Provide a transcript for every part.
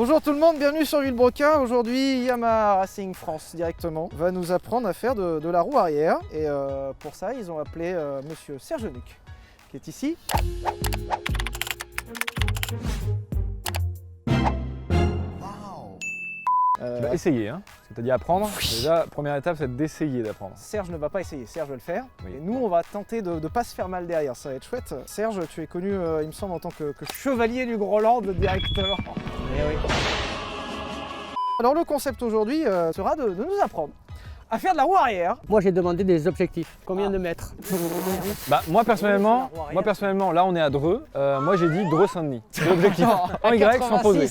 Bonjour tout le monde, bienvenue sur Villebrequin. Aujourd'hui, Yamaha Racing France directement va nous apprendre à faire de la roue arrière. Et pour ça, ils ont appelé monsieur Serge Nuc, qui est ici. Tu vas essayer, hein. C'est-à-dire apprendre. Déjà, première étape, c'est d'essayer d'apprendre. Serge ne va pas essayer, Serge va le faire. Oui. Et nous, on va tenter de ne pas se faire mal derrière, ça va être chouette. Serge, tu es connu, il me semble, en tant que chevalier du Groland directeur. Eh oui. Alors le concept aujourd'hui sera de nous apprendre à faire de la roue arrière. Moi j'ai demandé des objectifs. Combien de mètres? Bah, moi personnellement, là on est à Dreux. Moi j'ai dit Dreux-Saint-Denis. C'est l'objectif. En Y sans poser.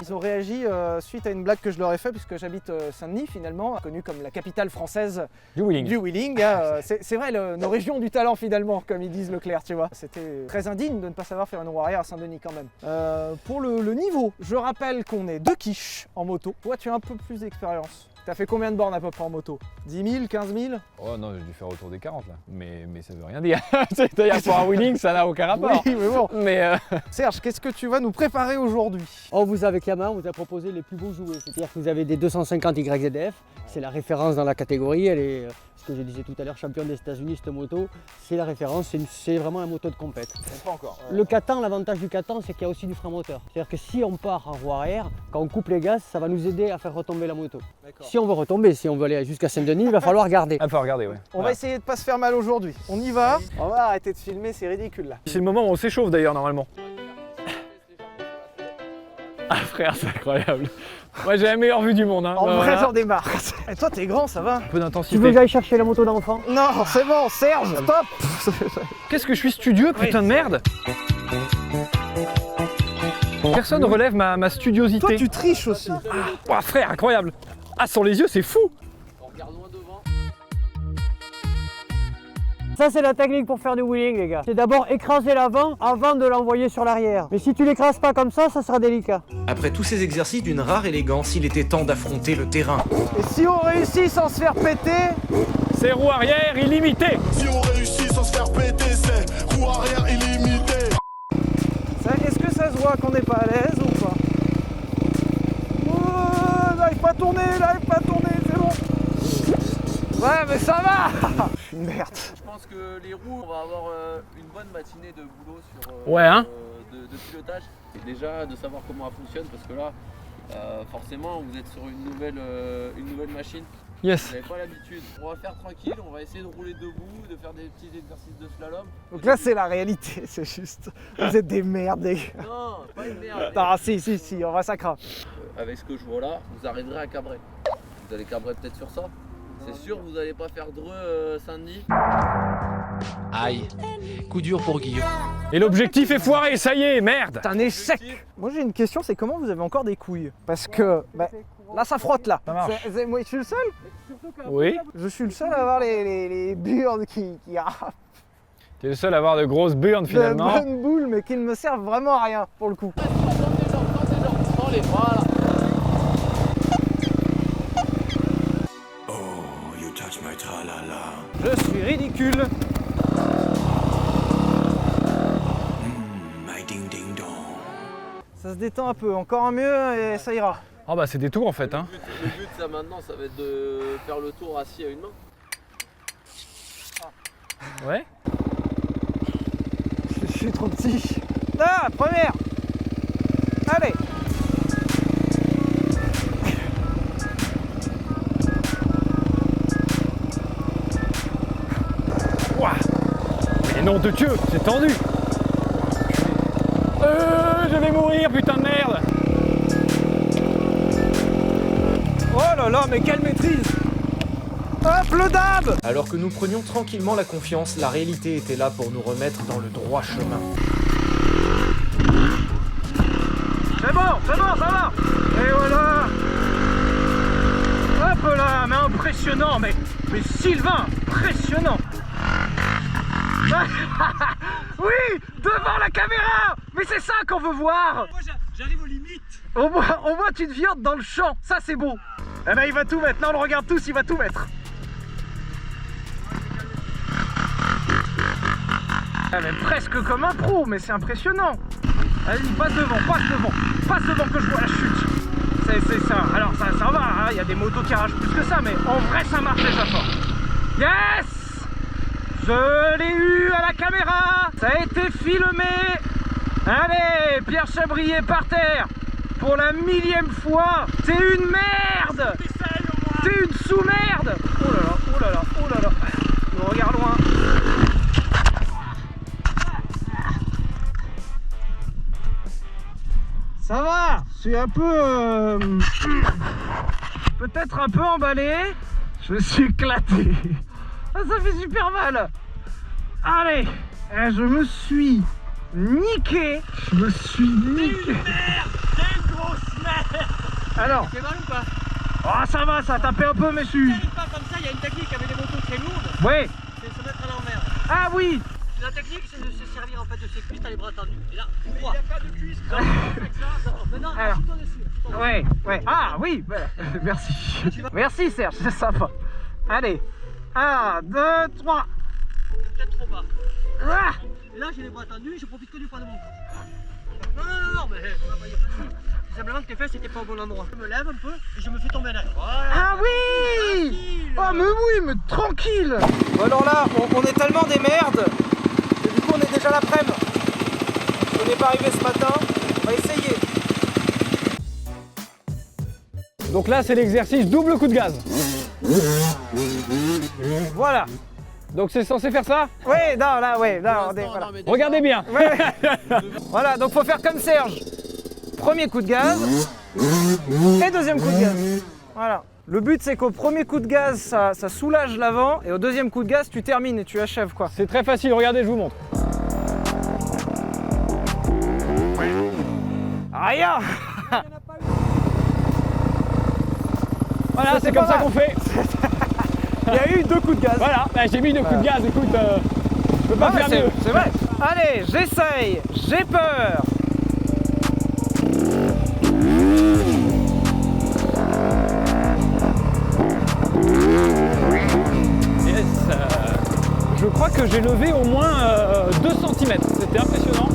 Ils ont réagi suite à une blague que je leur ai faite, puisque j'habite Saint-Denis finalement, connue comme la capitale française Du wheeling. du wheeling. C'est vrai, nos régions du talent finalement, comme ils disent Leclerc, tu vois. C'était très indigne de ne pas savoir faire une roue arrière à Saint-Denis quand même. Pour le niveau, je rappelle qu'on est 2 quiches en moto. Toi, tu as un peu plus d'expérience. T'as fait combien de bornes à peu près en moto? 10 000, 15 000? Oh non, j'ai dû faire autour des 40 là. Mais ça veut rien dire. C'est-à-dire pour un wheeling, ça n'a aucun rapport. Oui, mais bon. Mais Serge, qu'est-ce que tu vas nous préparer aujourd'hui? On vous avec Yamaha, on vous a proposé les plus beaux jouets. C'est-à-dire que vous avez des 250 YZF, c'est la référence dans la catégorie. Elle est, ce que je disais tout à l'heure, championne des États-Unis cette moto. C'est la référence, c'est vraiment un moto de compète. Pas encore. Le Katan, l'avantage du Katan, c'est qu'il y a aussi du frein moteur. C'est-à-dire que si on part en roue arrière, quand on coupe les gaz, ça va nous aider à faire retomber la moto. Si on veut retomber, si on veut aller jusqu'à Saint-Denis, il va falloir garder. il faut regarder, ouais. On va essayer de pas se faire mal aujourd'hui. On y va. On va arrêter de filmer, c'est ridicule là. C'est le moment où on s'échauffe d'ailleurs normalement. Ah frère, c'est incroyable. Moi j'ai la meilleure vue du monde. Hein. En vrai, Voilà. j'en démarre. Et toi, t'es grand, ça va? Un peu Tu d'intensité. veux que j'aille chercher la moto d'enfant? Non, c'est bon, Serge, stop. Qu'est-ce que je suis studieux, putain de merde. Personne ne relève ma studiosité. Toi, tu triches aussi. Ouah, frère, incroyable. Ah, sans les yeux, c'est fou. Ça c'est la technique pour faire du wheeling les gars. C'est d'abord écraser l'avant avant de l'envoyer sur l'arrière. Mais si tu l'écrases pas comme ça sera délicat. Après tous ces exercices d'une rare élégance, il était temps d'affronter le terrain. Et si on réussit sans se faire péter, C'est roue arrière illimitée. Si on réussit sans se faire péter, c'est roue arrière illimitée. est-ce que ça se voit qu'on n'est pas à l'aise ou pas? Oh, n'arrive pas à tourner, c'est bon. Ouais, mais ça va. Merde. Je pense que les roues, on va avoir une bonne matinée de boulot sur Ouais, hein. de pilotage. Et déjà de savoir comment elle fonctionne parce que là, forcément, vous êtes sur une nouvelle machine. Yes. Vous n'avez pas l'habitude. On va faire tranquille, on va essayer de rouler debout, de faire des petits exercices de slalom. Donc là, c'est la réalité, c'est juste. Vous êtes des merdes, les gars. Non, pas une merde. Ah, si, on va s'accra. Avec ce que je vois là, vous arriverez à cabrer. Vous allez cabrer peut-être sur ça. C'est sûr, vous n'allez pas faire Dreux Saint-Denis. Aïe, coup dur pour Guillaume. Et l'objectif est foiré, ça y est, merde. C'est un échec. Moi, j'ai une question, c'est comment vous avez encore des couilles? Parce que là, ça frotte là. Ça marche. Moi, je suis le seul. Oui. Je suis le seul à avoir les burnes qui raflent T'es le seul à avoir de grosses burnes de finalement. bonnes boules, mais qui ne me servent vraiment à rien pour le coup. Voilà. Oh, you touch my tralala. Je suis ridicule. My ding ding dong. Ça se détend un peu, encore un mieux et ça ira. Ah bah c'est des tours en fait, hein. Le but, ça maintenant, ça va être de faire le tour assis à une main. Ouais. Je suis trop petit. Ah, première. Allez. Ouah. Mais nom de Dieu, c'est tendu. Je vais mourir, putain de merde. Oh là là, mais quelle maîtrise. Hop, le dab. Alors que nous prenions tranquillement la confiance, la réalité était là pour nous remettre dans le droit chemin. C'est bon, ça va. Et voilà. Hop là, mais impressionnant, mais Sylvain, impressionnant. Oui, devant la caméra. Mais c'est ça qu'on veut voir. Moi, j'arrive aux limites. Au moins, tu te viandes dans le champ, ça c'est beau. Eh ben, il va tout mettre, là on le regarde tous, il va tout mettre. Ah, mais presque comme un pro, mais c'est impressionnant. Vas-y, passe devant que je vois la chute. C'est ça. Alors ça va, hein, il y a des motos qui arrachent plus que ça, mais en vrai ça marche déjà fort. Yes! Je l'ai eu à la caméra. Ça a été filmé. Allez, Pierre Chabrier par terre. Pour la 1000e fois. T'es une merde. T'es une sous-merde. Oh là là, oh là là, oh là là. Je regarde loin. Ça va, c'est un peu... peut-être un peu emballé. Je me suis éclaté. Ah, ça fait super mal. Allez, je me suis niqué. Je me suis niqué. T'es une grosse merde. Alors, C'est mal ou pas? oh, ça va, ça a tapé un peu, mais Si t'arrives pas comme ça, il y a une technique avec des motos très lourdes, ouais. c'est se mettre à l'envers. Ah oui. La technique, c'est de se servir en fait de ses cuisses, t'as les bras tendus. Et là, droit. Il n'y a pas de cuisses. Non, maintenant, Alors. assis-toi dessus. Ouais, ouais. Ah oui, bah, merci. Merci Serge, c'est sympa. Allez, 1, 2, 3. Peut-être trop bas. Ah, Et là, j'ai les bras tendus, je profite que du poids de mon corps. Non, mais on va pas y passer. Tout simplement que tes fesses n'étaient pas au bon endroit. Je me lève un peu et je me fais tomber derrière. Voilà. ah oui. Tranquille. Oh mais oui, mais tranquille. Bon, alors là, on est tellement des merdes. Et du coup, on est déjà l'après-midi. On n'est pas arrivé ce matin. On va essayer. Donc là, c'est l'exercice double coup de gaz. Voilà. Donc c'est censé faire ça? Ouais, non, là, ouais, là, on est, voilà. Regardez bien. Ouais. Voilà, donc faut faire comme Serge. Premier coup de gaz et deuxième coup de gaz. Voilà. Le but c'est qu'au premier coup de gaz, ça soulage l'avant et au deuxième coup de gaz, tu termines et tu achèves quoi. C'est très facile, regardez, je vous montre. Rien. Voilà, c'est c'est comme pas ça mal. qu'on fait. Il y a eu 2 coups de gaz. Voilà, bah, j'ai mis 2 coups de gaz, écoute, je peux pas Ah, mais faire mieux. c'est vrai. Allez, j'essaye. J'ai peur. Yes, je crois que j'ai levé au moins 2 cm, c'était impressionnant.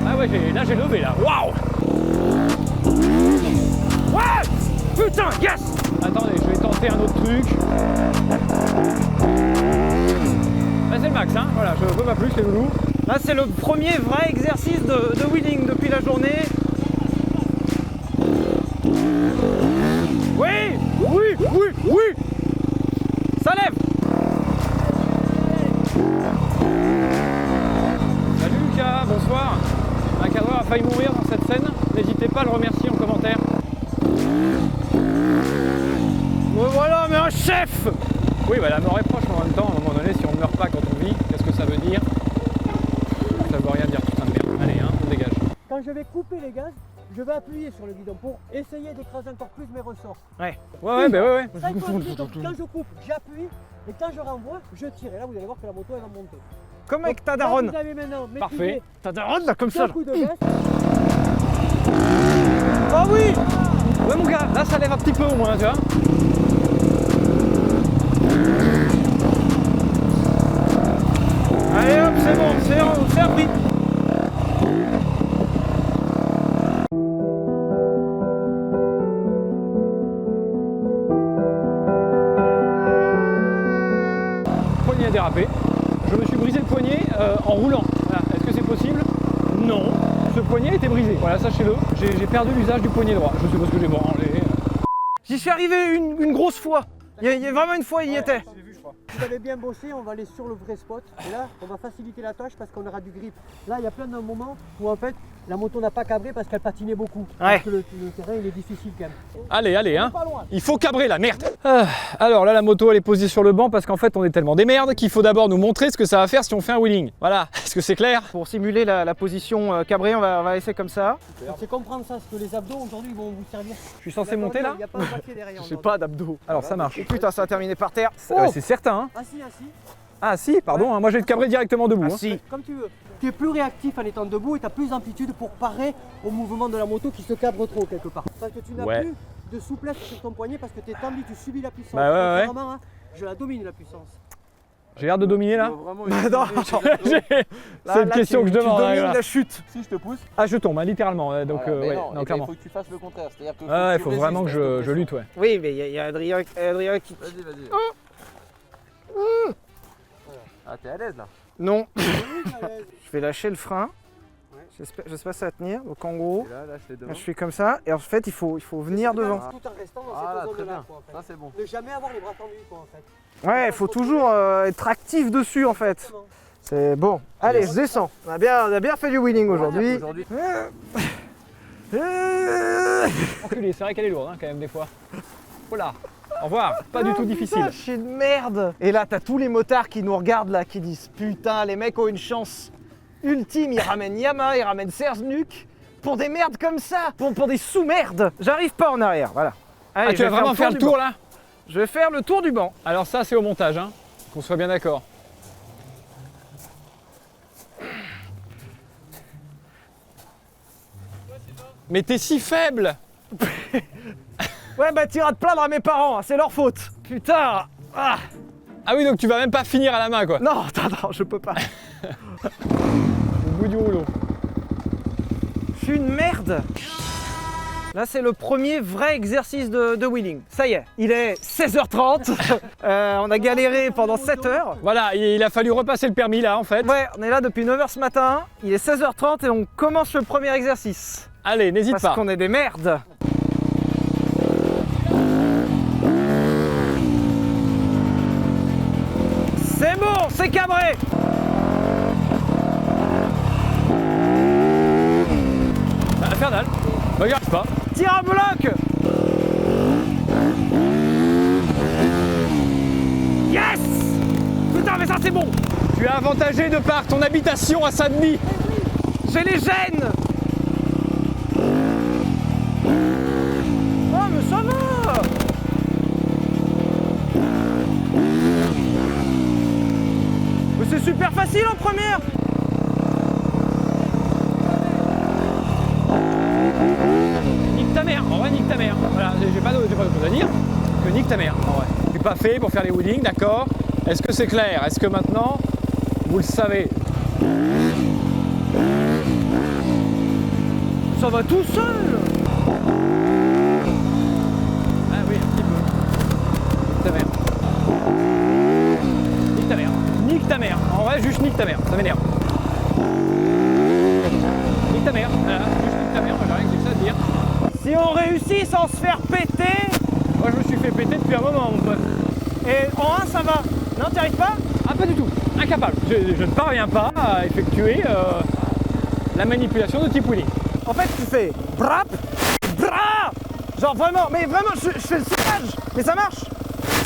Ah ouais, là j'ai levé là, waouh! Ouais. Putain, yes. Attendez, je vais tenter un autre truc. Là c'est le max, hein, voilà, je peux pas plus les loulous. Là, c'est le premier vrai exercice de wheeling depuis la journée. Oui, oui, oui, oui. Ça lève. Salut Lucas, bonsoir. Un cadreur a failli mourir dans cette scène, n'hésitez pas à le remercier en commentaire. Voilà, mais un chef. Oui, bah la mort est proche, mais en même temps, à un moment donné, si on ne meurt pas quand on vit, qu'est-ce que ça veut dire? Ça veut rien dire, putain de merde. Allez, hein, on dégage. Quand je vais couper les gaz, je vais appuyer sur le guidon pour essayer d'écraser encore plus mes ressorts. Ouais, bah ouais. Ça, il faut appuyer. Donc quand je coupe, j'appuie et quand je renvoie, je tire. Et là, vous allez voir que la moto elle va monter. Comme avec Donc, ta là, daronne. Vous avez maintenant maîtrisé Parfait. Ta daronne là, comme ça. un coup de gaz. Oh oui. Ouais mon gars, là ça lève un petit peu au moins, tu vois. Allez hop, c'est bon, c'est appris. Poignet a dérapé. Je me suis brisé le poignet en roulant. Voilà. Est-ce que c'est possible? Non. Ce poignet était brisé. Voilà, sachez-le. J'ai perdu l'usage du poignet droit. Je sais pas ce que j'ai branlé. J'y suis arrivé une grosse fois. Il y a vraiment une fois, il y était. Vous avez bien bossé, on va aller sur le vrai spot. Et là, on va faciliter la tâche parce qu'on aura du grip. Là, il y a plein de moments où en fait, la moto n'a pas cabré parce qu'elle patinait beaucoup. Ouais. Parce que le terrain, il est difficile quand même. Allez, hein. Pas loin. Il faut cabrer la merde. Alors là, la moto, elle est posée sur le banc parce qu'en fait, on est tellement des merdes qu'il faut d'abord nous montrer ce que ça va faire si on fait un wheeling. Voilà. Est-ce que c'est clair? Pour simuler la position cabrée, on va essayer comme ça. C'est comprendre ça, parce que les abdos aujourd'hui vont vous servir. Je suis censé monter là? Il n'y a pas un papier derrière. J'ai aujourd'hui. pas d'abdos. Alors ça marche. Et putain, ça a terminé par terre. C'est certain, hein. Assis. Ah si, pardon, hein, moi je vais te cabrer directement debout. Ah, hein. si. Comme tu veux. Tu es plus réactif en étant debout et tu as plus d'amplitude pour parer au mouvement de la moto qui se cabre trop quelque part. Parce que tu n'as Ouais. plus de souplesse sur ton poignet parce que tu es tendu, tu subis la puissance. Bah ouais. Contrairement, hein, je la domine la puissance. J'ai l'air de dominer là. Non, C'est une question que je demande. Tu là, domines voilà. la chute. Si je te pousse. Ah, je tombe, hein, littéralement. Donc, mais ouais, non, non, il clairement. faut que tu fasses le contraire. C'est-à-dire que Ah, il tu faut vraiment que résistes à cette je lutte, ouais. Oui, mais il y a Adrien qui... pression. Vas-y. Ah, t'es à l'aise là. Non. Je vais lâcher le frein. Je sais pas si ça va tenir. Donc en gros, Et là, lâche les devants. je suis comme ça. Et en fait, il faut venir devant. Tout en restant dans Ah, cette très zone-là, bien. quoi, en fait. Ça, c'est bon. Ne jamais avoir les bras tendus, quoi, en fait. Ouais, il faut toujours être actif dessus en fait. Exactement. C'est bon. Allez, je descends. On a bien fait du wheeling aujourd'hui. Enculé, c'est vrai qu'elle est lourde, hein, quand même, des fois. Oh là. Au revoir. Pas du tout difficile. Putain, je suis de merde. Et là, t'as tous les motards qui nous regardent là, qui disent putain, les mecs ont une chance ultime. Ils ramènent Yamaha, ils ramènent Sersnuk pour des merdes comme ça, pour des sous-merdes. J'arrive pas en arrière, voilà. Allez, Ah, tu vas vraiment faire le du tour banc. là? Je vais faire le tour du banc. Alors ça, c'est au montage, hein. Qu'on soit bien d'accord. Mais t'es si faible! Ouais, bah t'iras te plaindre à mes parents, hein, c'est leur faute. Putain. Ah. Ah oui, donc tu vas même pas finir à la main, quoi. Non, attends, je peux pas. Au bout du rouleau. Je suis une merde. Là, c'est le premier vrai exercice de wheeling. Ça y est, il est 16h30. On a galéré pendant 7 heures. Voilà, il a fallu repasser le permis là, en fait. Ouais, on est là depuis 9h ce matin. Il est 16h30 et on commence le premier exercice. Allez, n'hésite Parce pas. qu'on est des merdes. C'est bon, c'est cabré. Bah, infernal. Regarde pas. Tire à bloc. Yes. Putain, mais ça c'est bon. Tu es avantagé de par ton habitation à Saint-Denis. J'ai les gènes. Oh, mais ça va. Mais c'est super facile en première. Nique ta mère, en vrai, nique ta mère. Voilà, j'ai pas d'autre chose à dire que nique ta mère, en vrai. Je suis pas fait pour faire les wheelings, d'accord? Est-ce que c'est clair? Est-ce que maintenant, vous le savez? Ça va tout seul. Ah oui, un petit peu. Nique ta mère. Nique ta mère. Nique ta mère. En vrai, juste nique ta mère. Ça m'énerve. Nique ta mère. Voilà, juste nique ta mère. Moi, j'ai rien que ça à te dire. Si on réussit sans se faire péter. Moi, je me suis fait péter depuis un moment, mon pote. Et en 1 ça va. Non, t'y arrives pas? Ah, pas du tout. Incapable. Je ne parviens pas à effectuer la manipulation de type wheeling. En fait, tu fais brap, bra. Genre vraiment, mais vraiment, je fais le sautage. Mais ça marche.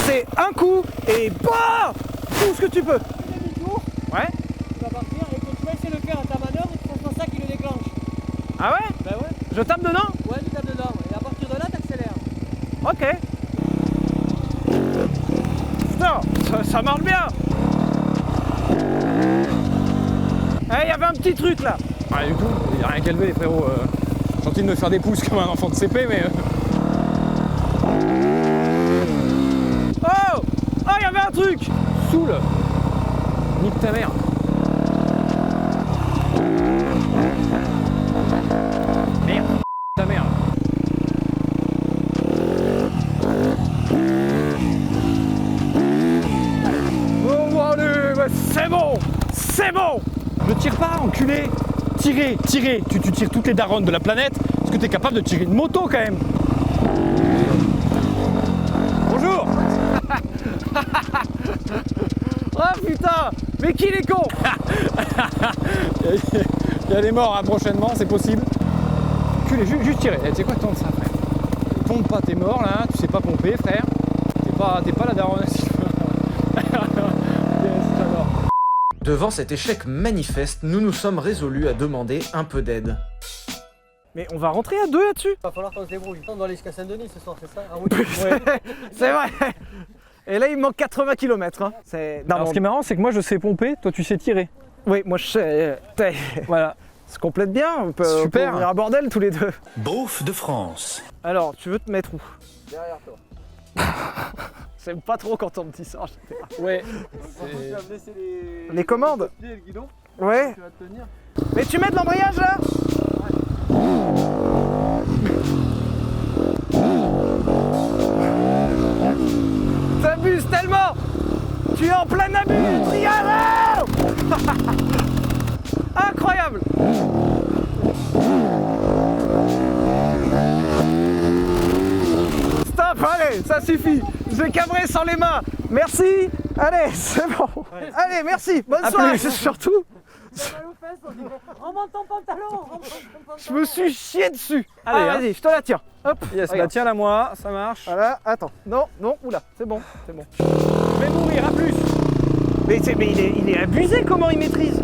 C'est un coup et bah, tout ce que tu peux. Ouais. Tu vas partir et quand tu vas essayer de le faire à ta manœuvre, c'est pas ça qui le déclenche. Ah ouais? Bah ouais. Je tape dedans? Ouais, tu tapes dedans. Et à partir de là, t'accélères. Ok. Putain, ça marche bien. Eh, il y avait un petit truc là. Rien du tout. Il n'y a rien qu'à lever, les frérots. Gentil de me faire des pouces comme un enfant de CP, mais. Oh! Oh, il y avait un truc. Saoule. Nique ta mère. Merde. Ta mère. Oh, allez, bah, c'est bon. C'est bon. Ne tire pas, enculé. Tirer. Tu tires toutes les daronnes de la planète. Est-ce que tu es capable de tirer une moto quand même? Bonjour. Oh putain, mais qui est con. Il y a des morts hein, prochainement, c'est possible. Enculé, juste tirer. Tu sais quoi, tente ça, frère. Pompe pas, t'es mort là, tu sais pas pomper, frère. T'es pas la daronne. Yes, j'adore. Devant cet échec manifeste, nous nous sommes résolus à demander un peu d'aide. Mais on va rentrer à 2 là-dessus. Il va falloir qu'on se débrouille. On doit aller jusqu'à Saint-Denis ce soir, c'est ça? Ah oui. C'est vrai. Et là, il me manque 80 km. Hein. Alors, ce qui est marrant, c'est que moi je sais pomper, toi tu sais tirer. Oui, moi je sais. Voilà. Ça se complète bien. On peut Super. venir à bordel tous les deux. Beauf de France. Alors, tu veux te mettre où? Derrière toi. J'aime pas trop quand on me dit ça. Ouais. Les commandes. Ouais. Mais tu mets de l'embrayage là? T'abuses tellement. Tu es en plein abus du trial. Incroyable. Stop, allez, ça suffit. J'ai cabré sans les mains. Merci. Allez, c'est bon. Allez, merci. Bonne soirée. Surtout, Remonte ton pantalon. je me suis chié dessus. Allez, Allez, hein. vas-y, je te la tiens. Hop. Yes, bah Regarde. tiens-la moi, ça marche. Voilà, attends. Non, non, oula, c'est bon, c'est bon. Je vais mourir, à plus. Mais il est abusé comment il maîtrise.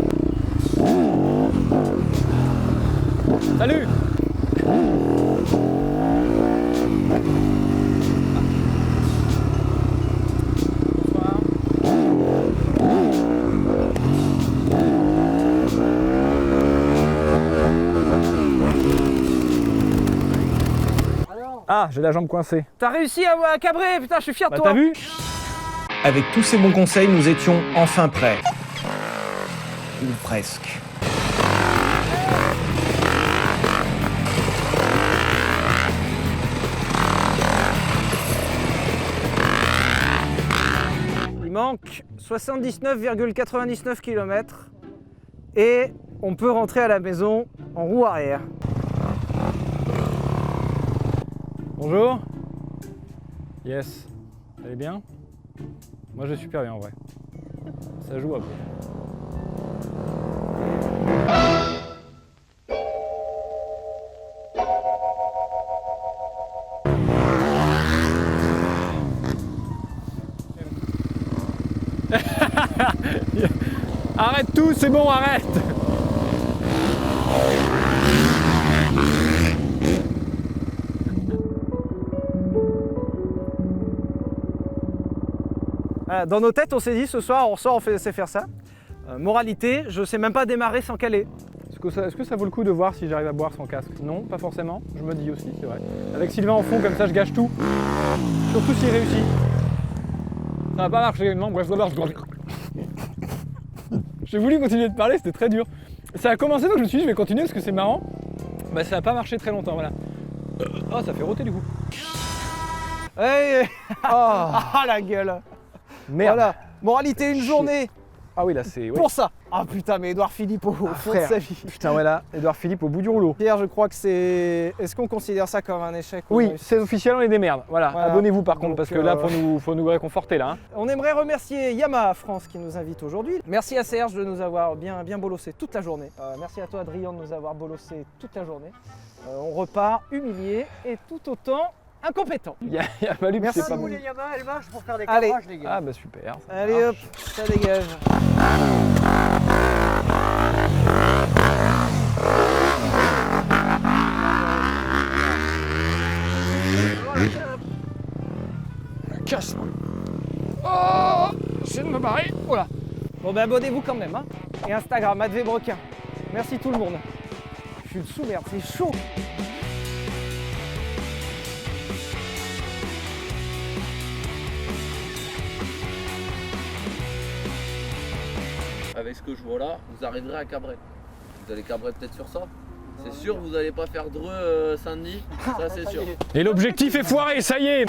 Salut. Ah, j'ai la jambe coincée. T'as réussi à cabrer, putain, je suis fier de Bah toi. t'as vu? Avec tous ces bons conseils, nous étions enfin prêts. Ou presque. Il manque 79,99 km et on peut rentrer à la maison en roue arrière. Bonjour. Yes. Vous allez bien? Moi je vais super bien en vrai. Ça joue à peu. Arrête tout, c'est bon, arrête. Dans nos têtes, on s'est dit ce soir, on sort, on sait faire ça. Moralité, je sais même pas démarrer sans caler. Est-ce que ça vaut le coup de voir si j'arrive à boire sans casque? Non, pas forcément. Je me dis aussi, c'est vrai. Avec Sylvain en fond, comme ça, je gâche tout. Surtout s'il réussit. Ça n'a pas marché, non, bref, d'abord, j'ai voulu continuer de parler, c'était très dur. Ça a commencé, donc je me suis dit, je vais continuer parce que c'est marrant. Bah, ça n'a pas marché très longtemps, voilà. Oh, ça fait rôter du coup. Hey, Oh, ah la gueule. merde. Voilà, moralité, une journée Ah oui, là, c'est... ouais. pour ça. Ah putain, mais Édouard Philippe au fond de frère. sa vie. Putain, voilà, Édouard Philippe au bout du rouleau. Pierre, je crois que c'est... Est-ce qu'on considère ça comme un échec ou Oui, une réussite? c'est officiel, on est des merdes. Voilà, Voilà. abonnez-vous par contre, Donc, parce que là, faut nous réconforter là. Hein. On aimerait remercier Yamaha France qui nous invite aujourd'hui. Merci à Serge de nous avoir bien bolossé toute la journée. Merci à toi Adrien de nous avoir bolossé toute la journée. On repart humilié et tout autant incompétent. Il y a fallu que Merci. c'est pas Vous bon. les Yamaha, elle marche pour faire des Allez. cadrages, les gars. Ah bah super. ça Allez hop, marche. ça dégage. Casse-moi. Oh, j'essaie de me barrer. Voilà. Bon ben abonnez-vous quand même hein. Et Instagram, @vbrequin. Merci tout le monde. Je suis une sous-merde, c'est chaud. Avec ce que je vois là, vous arriverez à cabrer. Vous allez cabrer peut-être sur ça. C'est sûr, vous n'allez pas faire Dreux Saint-Denis, ça c'est sûr. Et l'objectif est foiré, ça y est.